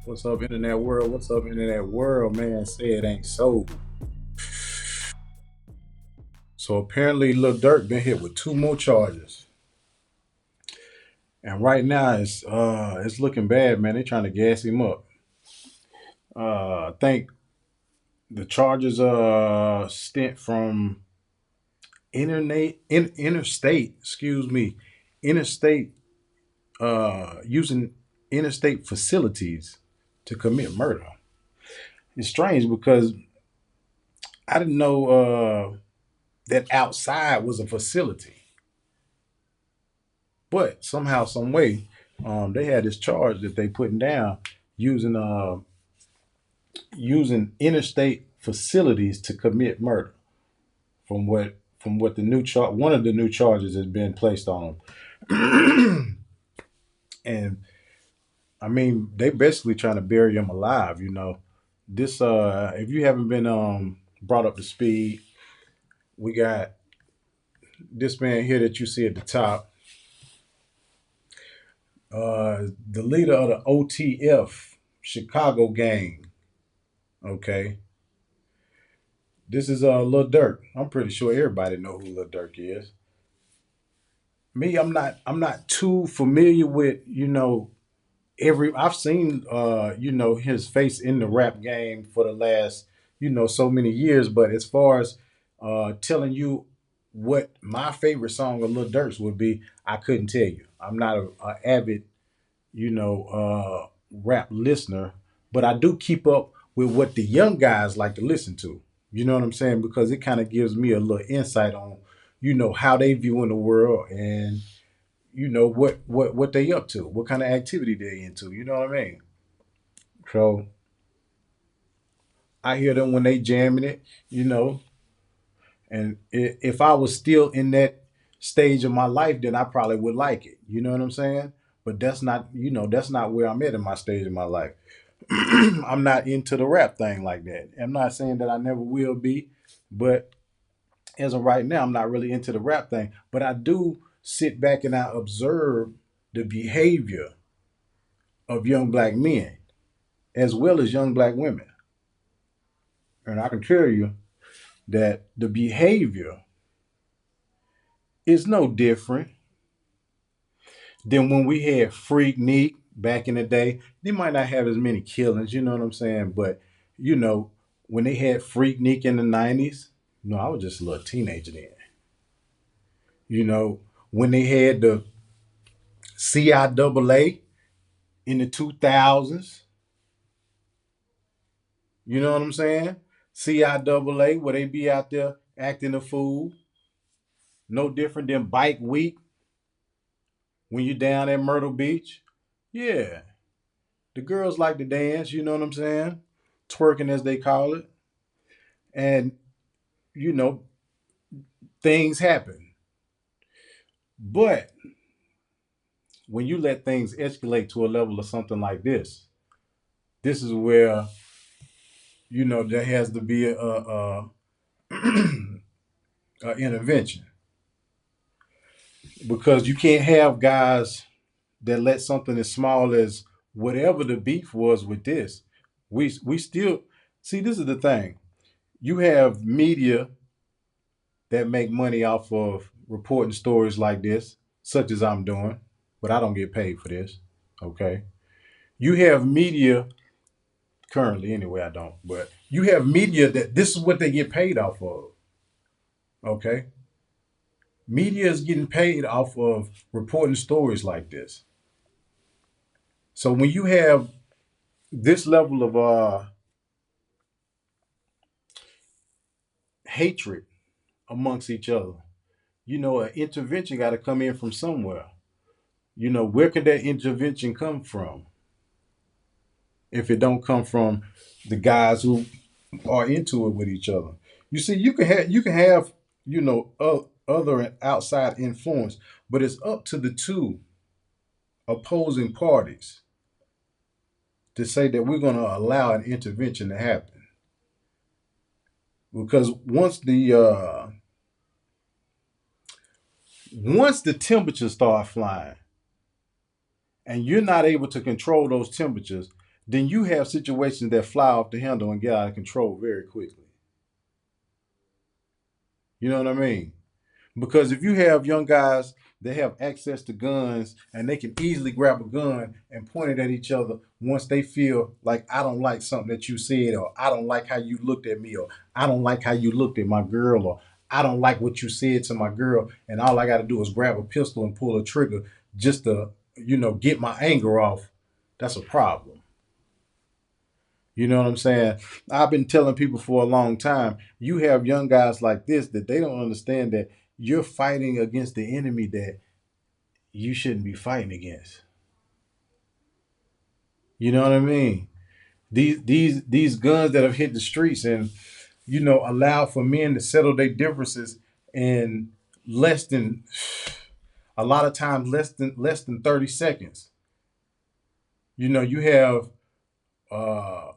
What's up, internet world? What's up, internet world? Man, say it ain't so. So apparently, Lil Durk been hit with two more charges, and right now it's looking bad, man. They trying to gas him up. I think the charges stent from interstate, interstate using interstate facilities to commit murder. It's strange because I didn't know that outside was a facility. But somehow, some way, they had this charge that they putting down using using interstate facilities to commit murder. From what the new one of the new charges has been placed on them, and I mean they basically trying to bury him alive. This if you haven't been brought up to speed, we got this man here that you see at the top, the leader of the OTF Chicago gang. Okay, this is Lil Durk. I'm pretty sure everybody know who Lil Durk is. Me, I'm not too familiar with every. I've seen his face in the rap game for the last so many years. But as far as telling you what my favorite song of Lil Durk's would be, I couldn't tell you. I'm not a avid rap listener, but I do keep up with what the young guys like to listen to. You know what I'm saying? Because it kind of gives me a little insight on, how they view in the world and what they up to, what kind of activity they into. You know what I mean? So I hear them when they jamming it, and if I was still in that stage of my life, then I probably would like it. You know what I'm saying? But that's not where I'm at in my stage of my life. I'm not into the rap thing like that. I'm not saying that I never will be, but as of right now, I'm not really into the rap thing. But I do sit back and I observe the behavior of young black men as well as young black women. And I can tell you that the behavior is no different than when we had Freak Neek back in the day. They might not have as many killings, you know what I'm saying? But, you know, when they had Freak Neek in the 90s, I was just a little teenager then. When they had the CIAA in the 2000s, you know what I'm saying? CIAA, where they be out there acting a fool, no different than Bike Week when you're down at Myrtle Beach. Yeah, the girls like to dance, you know what I'm saying? Twerking, as they call it. And, you know, things happen. But when you let things escalate to a level of something like this is where, there has to be a intervention. Because you can't have guys that let something as small as whatever the beef was with this. We still see, this is the thing. You have media that make money off of reporting stories like this, such as I'm doing, but I don't get paid for this. Okay. You have media currently, anyway, I don't, but you have media that this is what they get paid off of. Okay. Media is getting paid off of reporting stories like this. So when you have this level of hatred amongst each other, an intervention got to come in from somewhere. Where can that intervention come from if it don't come from the guys who are into it with each other? You see, you can have other outside influence, but it's up to the two opposing parties to say that we're going to allow an intervention to happen. Because once the temperatures start flying and you're not able to control those temperatures, then you have situations that fly off the handle and get out of control very quickly. You know what I mean? Because if you have young guys that have access to guns and they can easily grab a gun and point it at each other once they feel like, I don't like something that you said, or I don't like how you looked at me, or I don't like how you looked at my girl, or I don't like what you said to my girl, and all I got to do is grab a pistol and pull a trigger just to, get my anger off. That's a problem. You know what I'm saying? I've been telling people for a long time, you have young guys like this that they don't understand that you're fighting against the enemy that you shouldn't be fighting against. You know what I mean? These guns that have hit the streets and allow for men to settle their differences in less than a lot of times less than 30 seconds. You have uh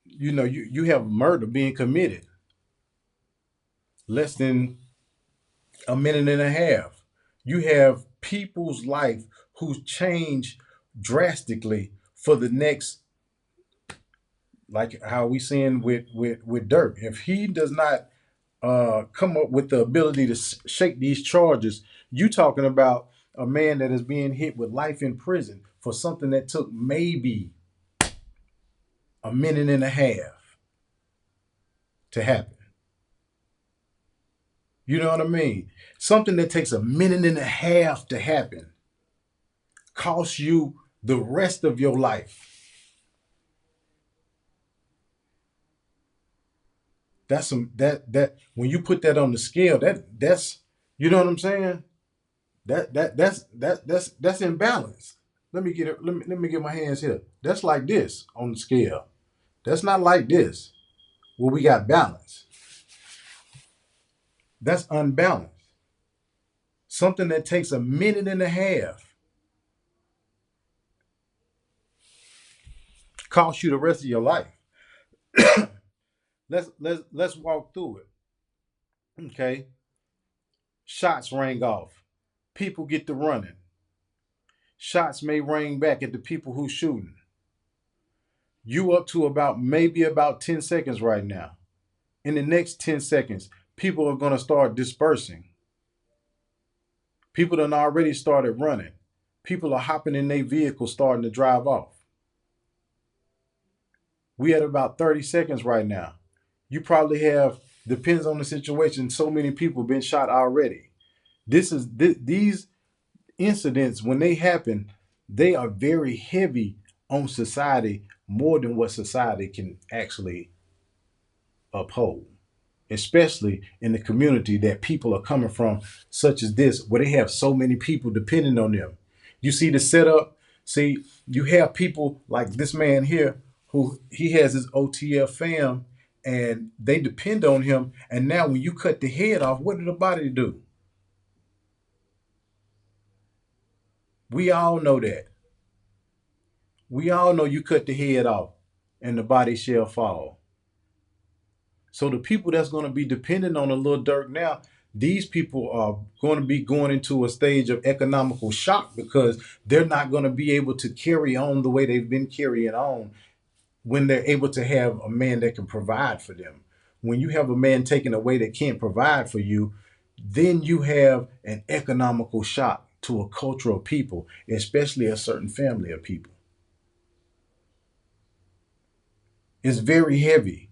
you have murder being committed less than a minute and a half. You have people's life who's changed drastically for the next, like how we seeing with Durk. If he does not come up with the ability to shake these charges, you talking about a man that is being hit with life in prison for something that took maybe a minute and a half to happen. You know what I mean? Something that takes a minute and a half to happen costs you the rest of your life. That's some that when you put that on the scale, that's you know what I'm saying? That's imbalance. Let me get it. Let me get my hands here. That's like this on the scale. That's not like this. Where we got balance. That's unbalanced. Something that takes a minute and a half costs you the rest of your life. Let's walk through it. Okay. Shots rang off. People get to running. Shots may ring back at the people who's shooting. You up to maybe about 10 seconds right now. In the next 10 seconds, people are going to start dispersing. People done already started running. People are hopping in their vehicles starting to drive off. We at about 30 seconds right now. You probably have, depends on the situation, so many people been shot already. These incidents, when they happen, they are very heavy on society, more than what society can actually uphold, especially in the community that people are coming from, such as this, where they have so many people depending on them. You see the setup. See, you have people like this man here who he has his OTF fam, and they depend on him. And now, when you cut the head off, what did the body do? We all know that. We all know you cut the head off, and the body shall fall. So the people that's going to be dependent on a little Durk now, these people are going to be going into a stage of economical shock because they're not going to be able to carry on the way they've been carrying on when they're able to have a man that can provide for them. When you have a man taken away that can't provide for you, then you have an economical shock to a culture of people, especially a certain family of people. It's very heavy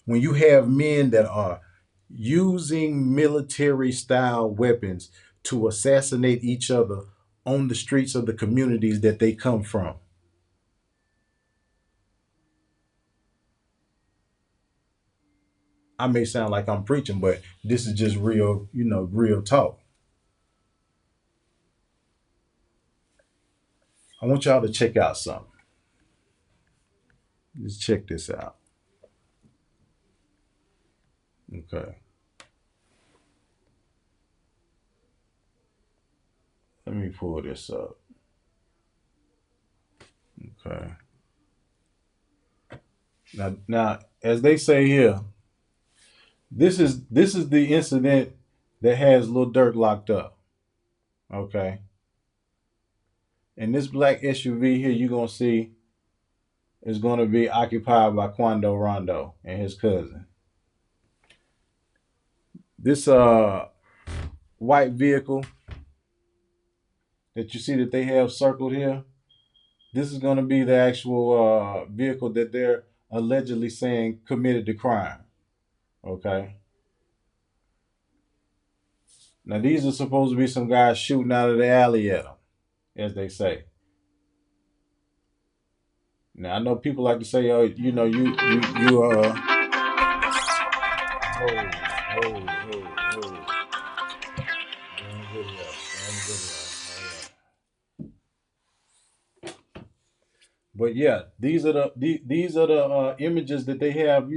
when you have men that are using military style weapons to assassinate each other on the streets of the communities that they come from. I may sound like I'm preaching, but this is just real, real talk. I want y'all to check out something. Let's check this out. Okay. Let me pull this up. Okay. Now, as they say here, this is the incident that has Lil Durk locked up. Okay. In this black SUV here, you're gonna see is going to be occupied by Quando Rondo and his cousin. This white vehicle that you see that they have circled here, this is going to be the actual vehicle that they're allegedly saying committed the crime. Okay. Now these are supposed to be some guys shooting out of the alley at them, as they say. Now I know people like to say, "Oh, you know, you oh, oh, oh, oh, damn video, damn video." But yeah, these are the images that they have,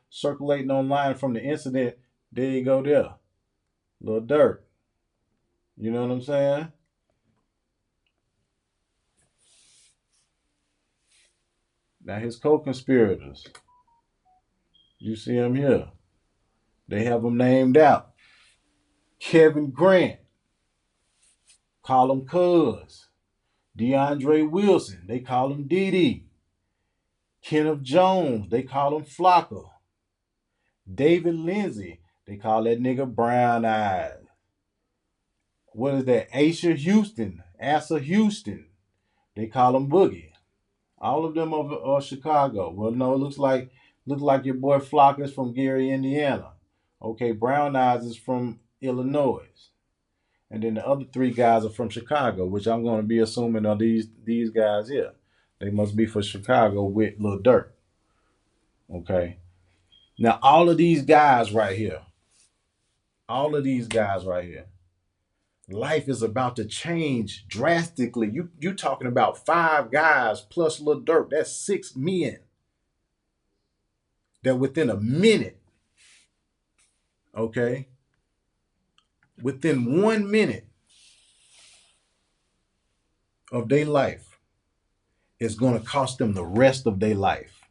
circulating online from the incident. There you go, there, little Durk. You know what I'm saying? Now his co-conspirators, you see them here. They have them named out. Kevin Grant, call him Cuz. DeAndre Wilson, they call him DD. Kenneth Jones, they call him Flocka. David Lindsay, they call that nigga Brown Eyes. What is that? Asa Houston, they call him Boogie. All of them are Chicago. Well, no, it looks like your boy Flock is from Gary, Indiana. Okay, Brown Eyes is from Illinois. And then the other three guys are from Chicago, which I'm going to be assuming are these guys here. They must be for Chicago with Lil Durk. Okay. Now all of these guys right here, life is about to change drastically. You talking about five guys plus Lil Durk. That's 6 men that within a minute, okay, within 1 minute of their life, it's going to cost them the rest of their life.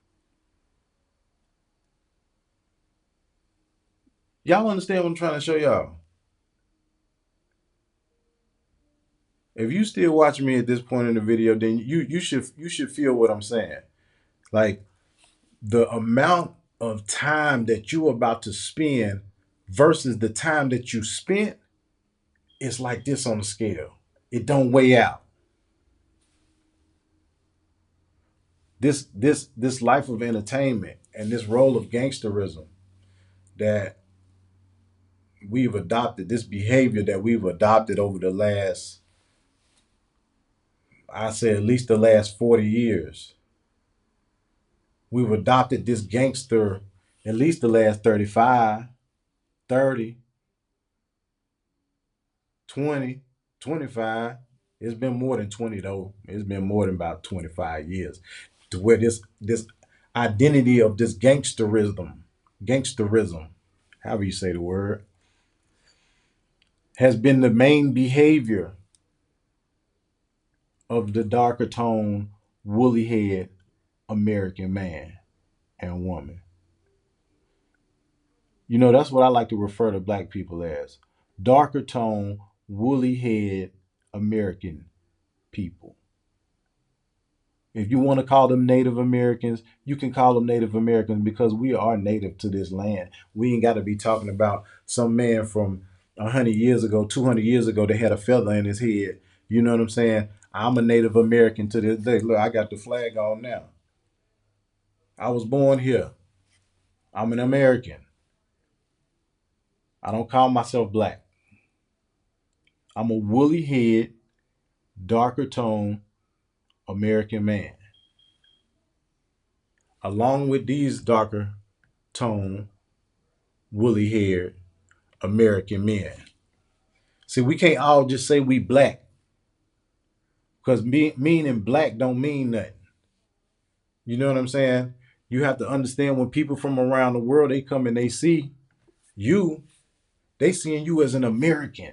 Y'all understand what I'm trying to show y'all? If you still watching me at this point in the video, then you should feel what I'm saying. Like the amount of time that you're about to spend versus the time that you spent, it's like this on the scale. It don't weigh out. This life of entertainment and this role of gangsterism that we've adopted, this behavior that we've adopted over the last, I say at least the last 40 years. We've adopted this gangster at least the last 35, 30, 20, 25. It's been more than 20 though. It's been more than about 25 years to where this identity of this gangsterism, however you say the word, has been the main behavior of the darker tone, woolly head American man and woman. That's what I like to refer to black people as darker tone, woolly head American people. If you want to call them Native Americans, you can call them Native Americans because we are native to this land. We ain't got to be talking about some man from 100 years ago, 200 years ago that had a feather in his head. You know what I'm saying? I'm a Native American to this day. Look, I got the flag on now. I was born here. I'm an American. I don't call myself black. I'm a woolly head, darker tone American man. Along with these darker tone, woolly haired American men. See, we can't all just say we black because meaning black don't mean nothing. You know what I'm saying? You have to understand when people from around the world, they come and they see you, they seeing you as an American.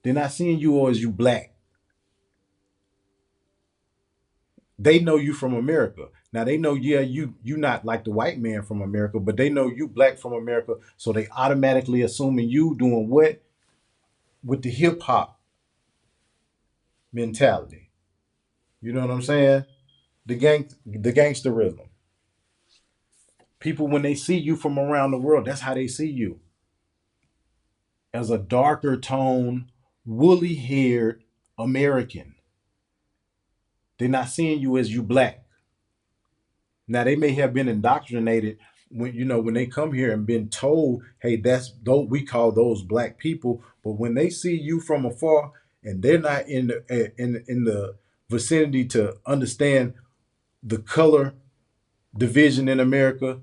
They're not seeing you as you black. They know you from America. Now they know, yeah, you not like the white man from America, but they know you black from America, so they automatically assuming you doing what with the hip hop mentality. You know what I'm saying? the gangsterism. People when they see you from around the world, that's how they see you, as a darker tone, woolly haired American. They're not seeing you as you black. Now they may have been indoctrinated when when they come here and been told, hey, that's those we call those black people. But when they see you from afar and they're not in the in the vicinity to understand the color division in America,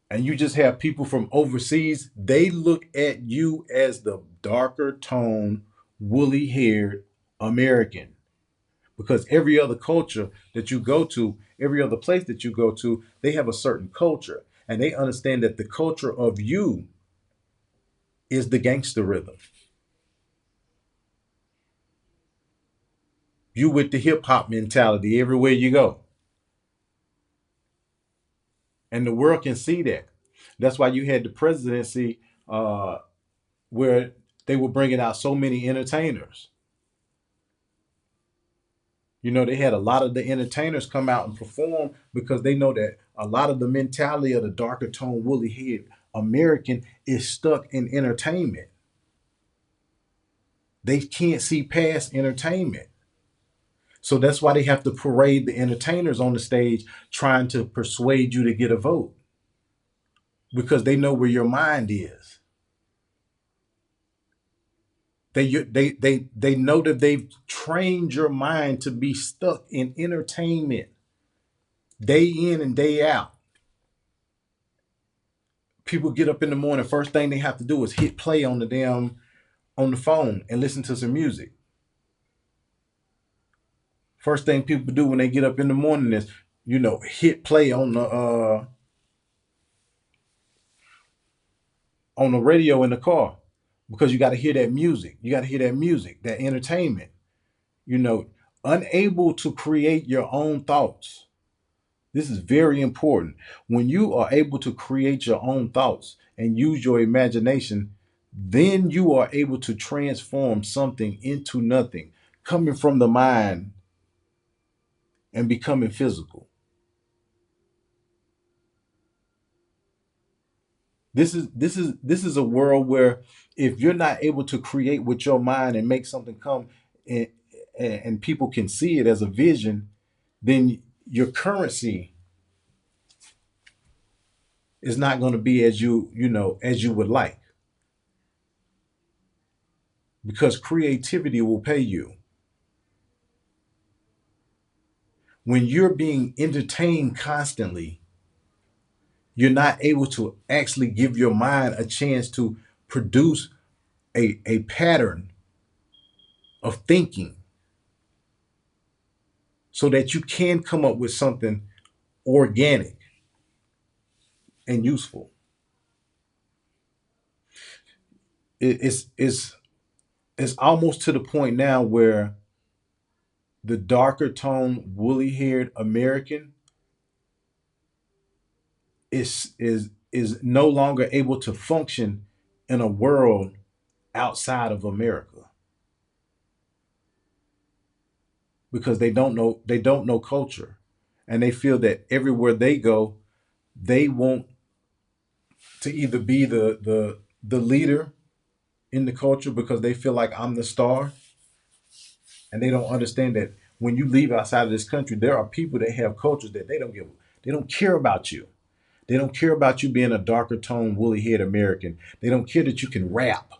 and you just have people from overseas, they look at you as the darker tone, woolly haired American. Because every other culture that you go to, every other place that you go to, they have a certain culture. And they understand that the culture of you is the gangster rhythm. You with the hip hop mentality everywhere you go. And the world can see that. That's why you had the presidency where they were bringing out so many entertainers. They had a lot of the entertainers come out and perform because they know that a lot of the mentality of the darker tone, woolly head American is stuck in entertainment. They can't see past entertainment. So that's why they have to parade the entertainers on the stage trying to persuade you to get a vote because they know where your mind is. They know that they've trained your mind to be stuck in entertainment day in and day out. People get up in the morning, first thing they have to do is hit play on the phone and listen to some music. First thing people do when they get up in the morning is, hit play on the radio in the car because you got to hear that music. You got to hear that music, that entertainment. You know, Unable to create your own thoughts. This is very important. When you are able to create your own thoughts and use your imagination, then you are able to transform something into nothing, coming from the mind and becoming physical. This is a world where if you're not able to create with your mind and make something come and, and people can see it as a vision, then your currency is not going to be as as you would like, because creativity will pay you. When you're being entertained constantly, you're not able to actually give your mind a chance to produce a pattern of thinking so that you can come up with something organic and useful. It's almost to the point now where the darker tone, woolly haired American is no longer able to function in a world outside of America because they don't know culture, and they feel that everywhere they go, they want to either be the leader in the culture because they feel like I'm the star, and they don't understand that when you leave outside of this country, there are people that have cultures that they don't care about you. They don't care about you being a darker tone, woolly haired American. They don't care that you can rap.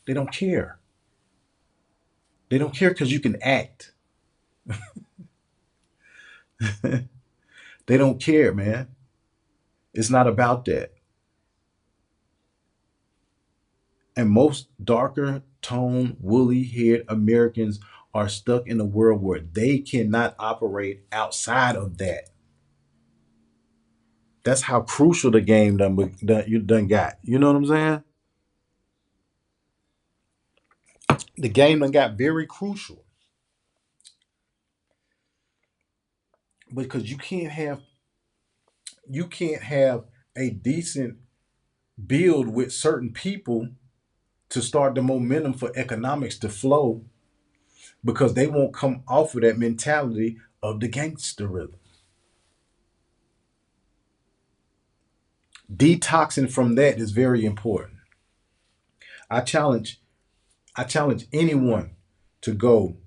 They don't care. They don't care because you can act. They don't care, man. It's not about that. And most darker tone, woolly haired Americans are stuck in a world where they cannot operate outside of that. That's how crucial the game you done got. You know what I'm saying? The game done got very crucial because you can't have a decent build with certain people to start the momentum for economics to flow because they won't come off of that mentality of the gangster rhythm. Detoxing from that is very important. I challenge I challenge anyone to go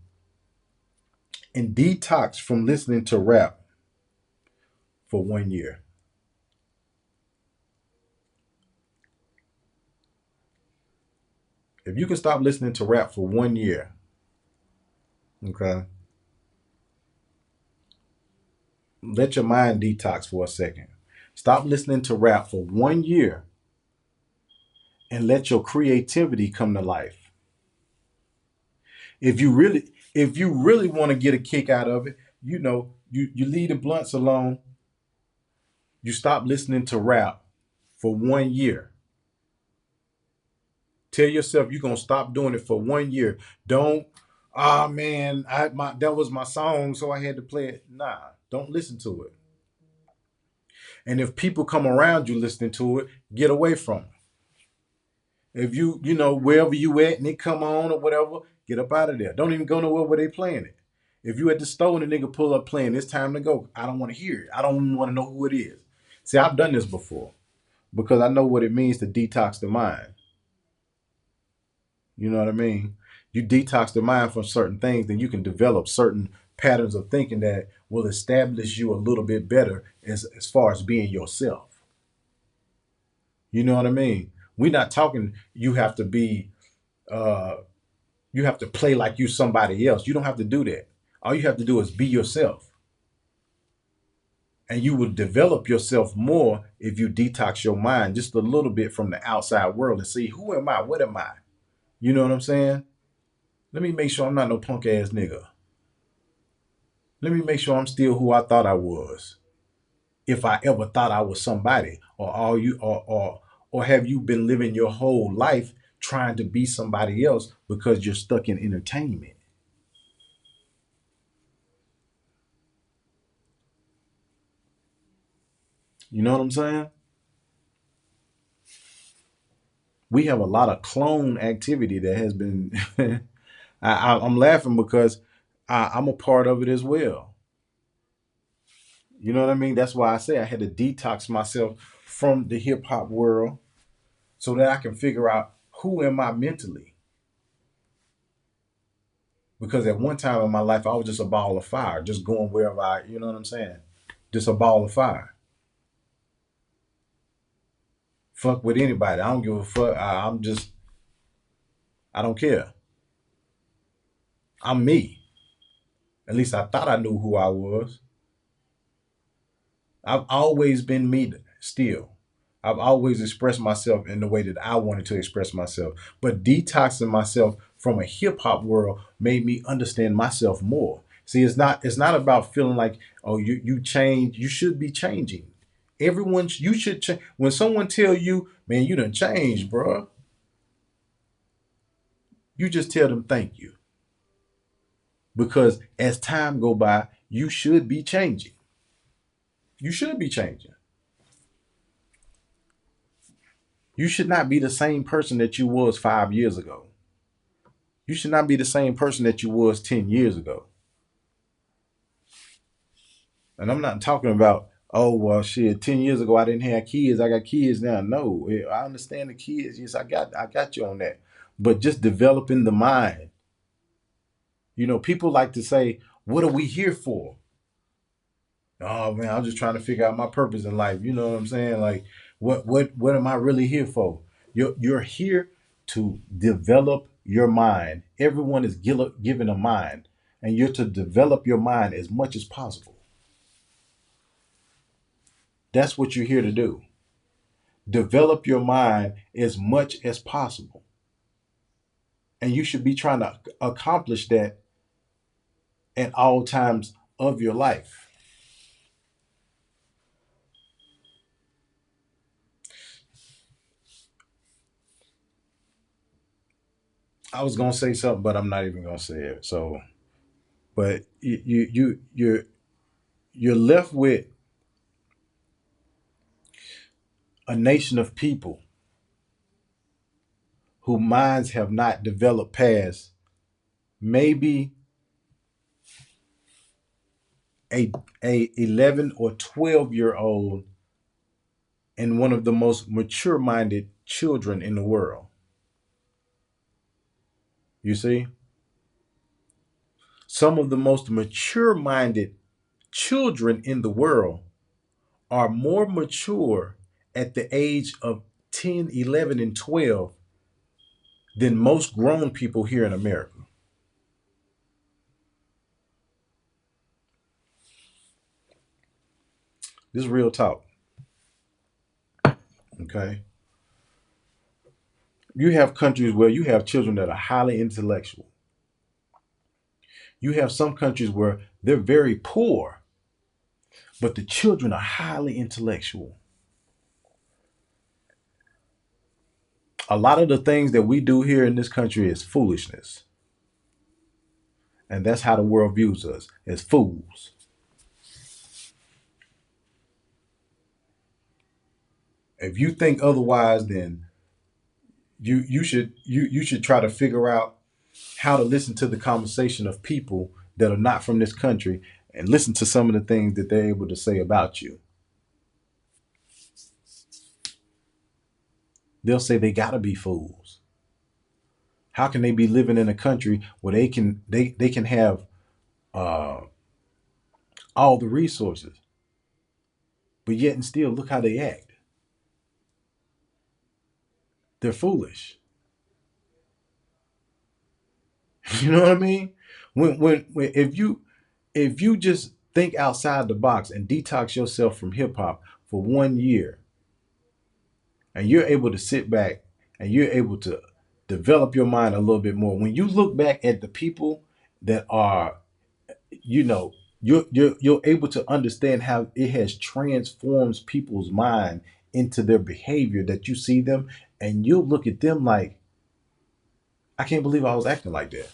and detox from listening to rap for 1 year. If you can stop listening to rap for 1 year, okay, let your mind detox for a second. Stop listening to rap for 1 year and let your creativity come to life. If you really want to get a kick out of it, you leave the blunts alone. You stop listening to rap for 1 year. Tell yourself you're gonna stop doing it for 1 year. Don't, ah man, that was my song, so I had to play it. Nah, don't listen to it. And if people come around you listening to it, get away from it. If wherever you at and it come on or whatever, get up out of there. Don't even go nowhere where they playing it. If you at the store and the nigga pull up playing, it's time to go. I don't want to hear it. I don't even want to know who it is. See, I've done this before because I know what it means to detox the mind. You know what I mean? You detox the mind from certain things, then you can develop certain patterns of thinking that will establish you a little bit better as far as being yourself. You know what I mean? We're not talking you have to be uh you have to play like you somebody else. You don't have to do that. All you have to do is be yourself. And you will develop yourself more if you detox your mind just a little bit from the outside world and see who am I? What am I? You know what I'm saying? Let me make sure I'm not no punk ass nigga. Let me make sure I'm still who I thought I was. If I ever thought I was somebody, or are you, or have you been living your whole life trying to be somebody else because you're stuck in entertainment? You know what I'm saying? We have a lot of clone activity that has been. I'm laughing because I'm a part of it as well. You know what I mean? That's why I say I had to detox myself from the hip hop world so that I can figure out who am I mentally. Because at one time in my life, I was just a ball of fire, just going wherever you know what I'm saying? Just a ball of fire. Fuck with anybody. I don't give a fuck. I don't care. I'm me. At least I thought I knew who I was. I've always been me still. I've always expressed myself in the way that I wanted to express myself. But detoxing myself from a hip hop world made me understand myself more. See, it's not about feeling like, oh, you change, you should be changing. Everyone you should change. When someone tell you, man, you done changed, bro, you just tell them thank you. Because as time go by, you should be changing. You should be changing. You should not be the same person that you was 5 years ago. You should not be the same person that you was 10 years ago. And I'm not talking about, oh, well, shit, 10 years ago I didn't have kids. I got kids now. No, I understand the kids. Yes, I got you on that. But just developing the mind. People like to say, what are we here for? Oh man, I'm just trying to figure out my purpose in life. You know what I'm saying? Like, what am I really here for? You're here to develop your mind. Everyone is given a mind, and you're to develop your mind as much as possible. That's what you're here to do. Develop your mind as much as possible, and you should be trying to accomplish that at all times of your life. I was gonna say something, but I'm not even gonna say it. So, but you're left with a nation of people whose minds have not developed past maybe a 11 or 12-year old and one of the most mature minded children in the world. You see, some of the most mature minded children in the world are more mature at the age of 10, 11, and 12 than most grown people here in America. This is real talk. Okay. You have countries where you have children that are highly intellectual. You have some countries where they're very poor, but the children are highly intellectual. A lot of the things that we do here in this country is foolishness. And that's how the world views us, as fools. If you think otherwise, then you should try to figure out how to listen to the conversation of people that are not from this country and listen to some of the things that they're able to say about you. They'll say they gotta be fools. How can they be living in a country where they can have uh, all the resources, but yet and still look how they act? They're foolish. You know what I mean? When if you just think outside the box and detox yourself from hip hop for 1 year, and you're able to sit back and you're able to develop your mind a little bit more. When you look back at the people that are, you know, you're able to understand how it has transformed people's mind into their behavior, that you see them and you'll look at them like, I can't believe I was acting like that.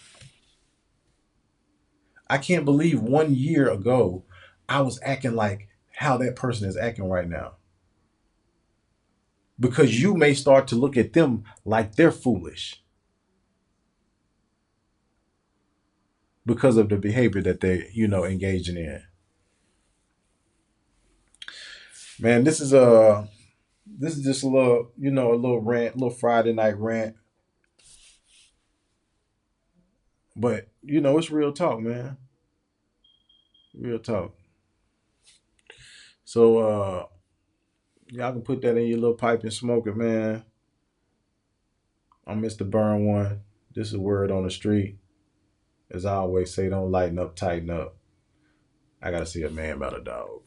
I can't believe 1 year ago I was acting like how that person is acting right now. Because you may start to look at them like they're foolish because of the behavior that they're, engaging in. Man, this is just a little, a little rant, a little Friday night rant. But it's real talk, man. Real talk. So y'all can put that in your little pipe and smoke it, man. I'm Mr. Burn One. This is a word on the street. As I always say, don't lighten up, tighten up. I gotta see a man about a dog.